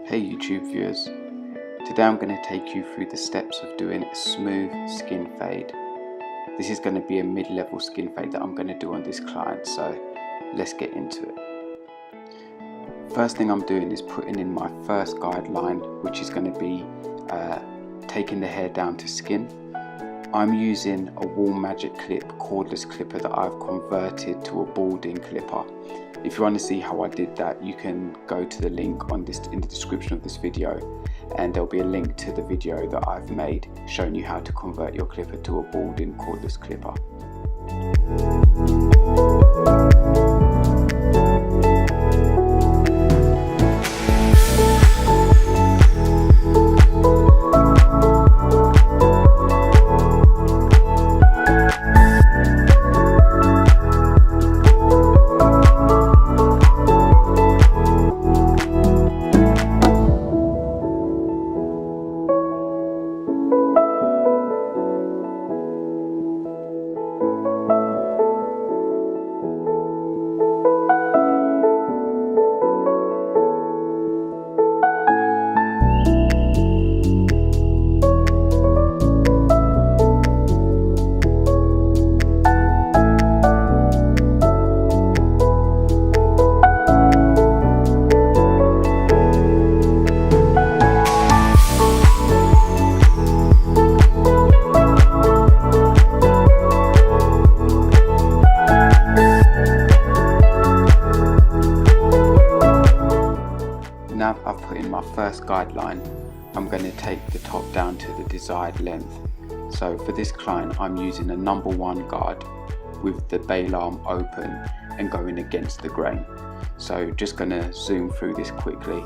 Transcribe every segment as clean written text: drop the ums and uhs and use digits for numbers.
Hey YouTube viewers, today I'm going to take you through the steps of doing a smooth skin fade. This is going to be a mid-level skin fade that I'm going to do on this client, so let's get into it. First thing I'm doing is putting in my first guideline, which is going to be taking the hair down to skin. I'm using a Wall Magic clip, cordless clipper that I've converted to a balding clipper. If you want to see how I did that, you can go to the link in the description of this video, and there'll be a link to the video that I've made showing you how to convert your clipper to a balding cordless clipper. Now I've put in my first guideline, I'm going to take the top down to the desired length. So for this client, I'm using a number 1 guard with the bail arm open and going against the grain. So just going to zoom through this quickly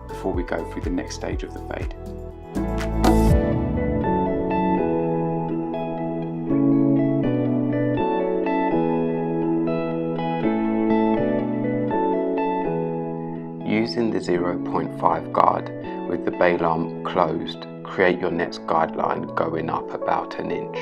before we go through the next stage of the fade. Using the 0.5 guard with the bail arm closed, create your next guideline going up about an inch.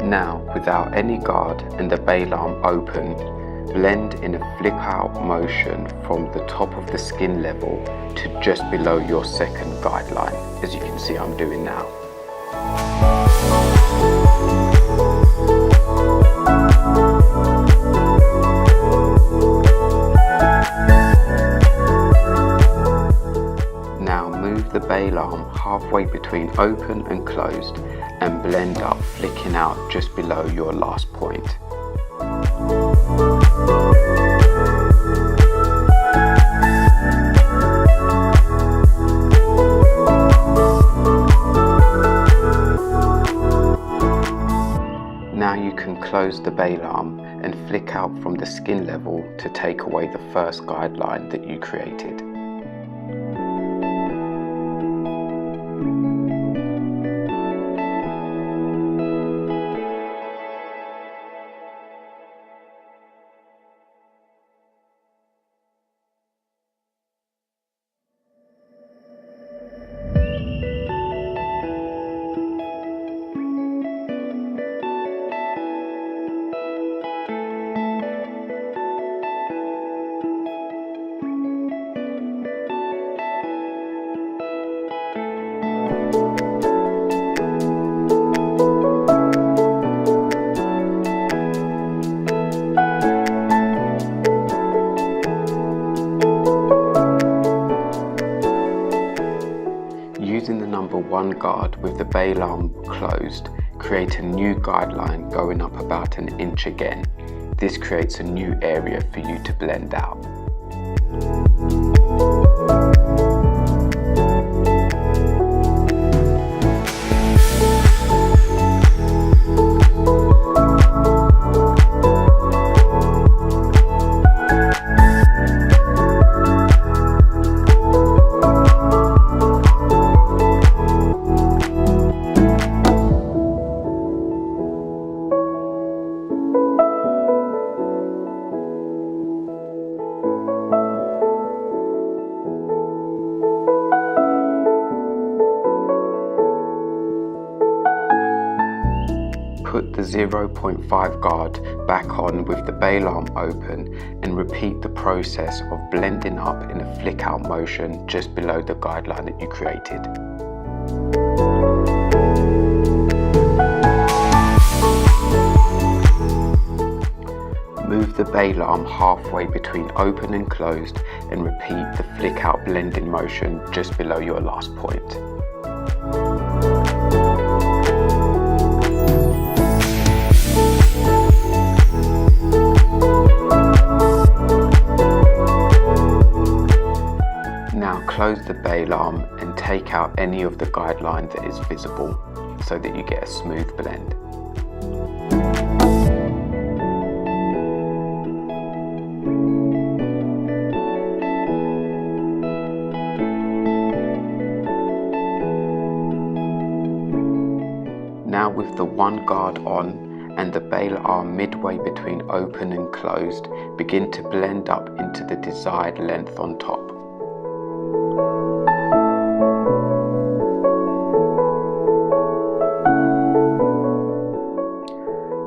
Now, without any guard and the bail arm open, blend in a flick out motion from the top of the skin level to just below your second guideline, as you can see I'm doing now. Now move the bail arm halfway between open and closed and blend up, flicking out just below your last point. Now you can close the bail arm and flick out from the skin level to take away the first guideline that you created. Using the number 1 guard with the bail arm closed, create a new guideline going up about an inch again. This creates a new area for you to blend out. the 0.5 guard back on with the bail arm open and repeat the process of blending up in a flick out motion just below the guideline that you created. Move the bail arm halfway between open and closed and repeat the flick out blending motion just below your last point. Now close the bail arm and take out any of the guideline that is visible so that you get a smooth blend. Now with the one guard on and the bail arm midway between open and closed, begin to blend up into the desired length on top.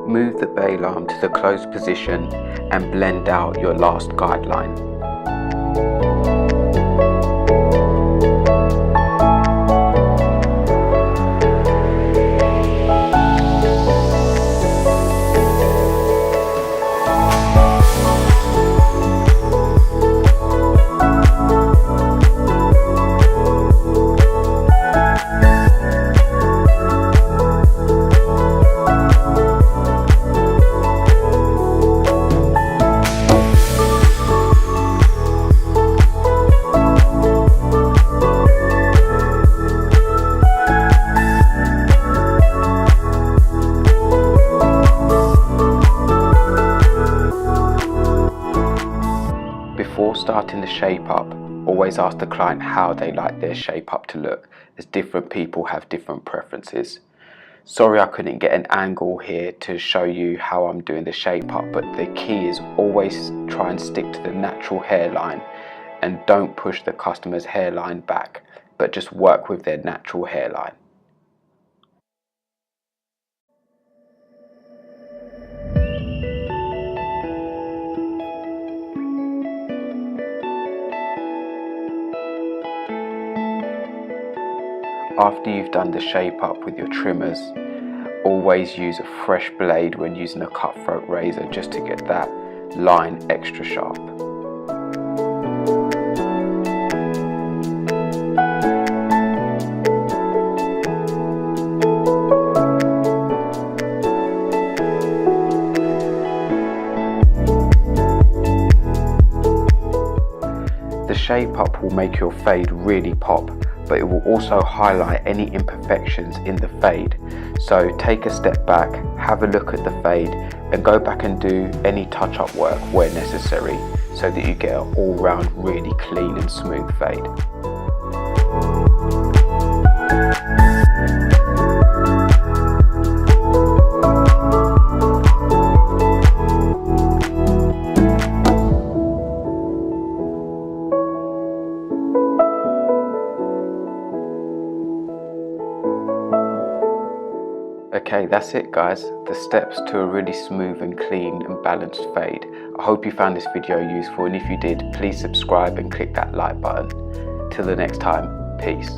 Move the bail arm to the closed position and blend out your last guideline. Before starting the shape up, always ask the client how they like their shape up to look, as different people have different preferences. Sorry I couldn't get an angle here to show you how I'm doing the shape up, but the key is always try and stick to the natural hairline and don't push the customer's hairline back, but just work with their natural hairline. After you've done the shape up with your trimmers, always use a fresh blade when using a cutthroat razor just to get that line extra sharp. The shape up will make your fade really pop, but it will also highlight any imperfections in the fade. So take a step back, have a look at the fade and go back and do any touch-up work where necessary so that you get an all-round really clean and smooth fade. Okay, that's it guys, the steps to a really smooth and clean and balanced fade. I hope you found this video useful, and if you did, please subscribe and click that like button. Till the next time, peace.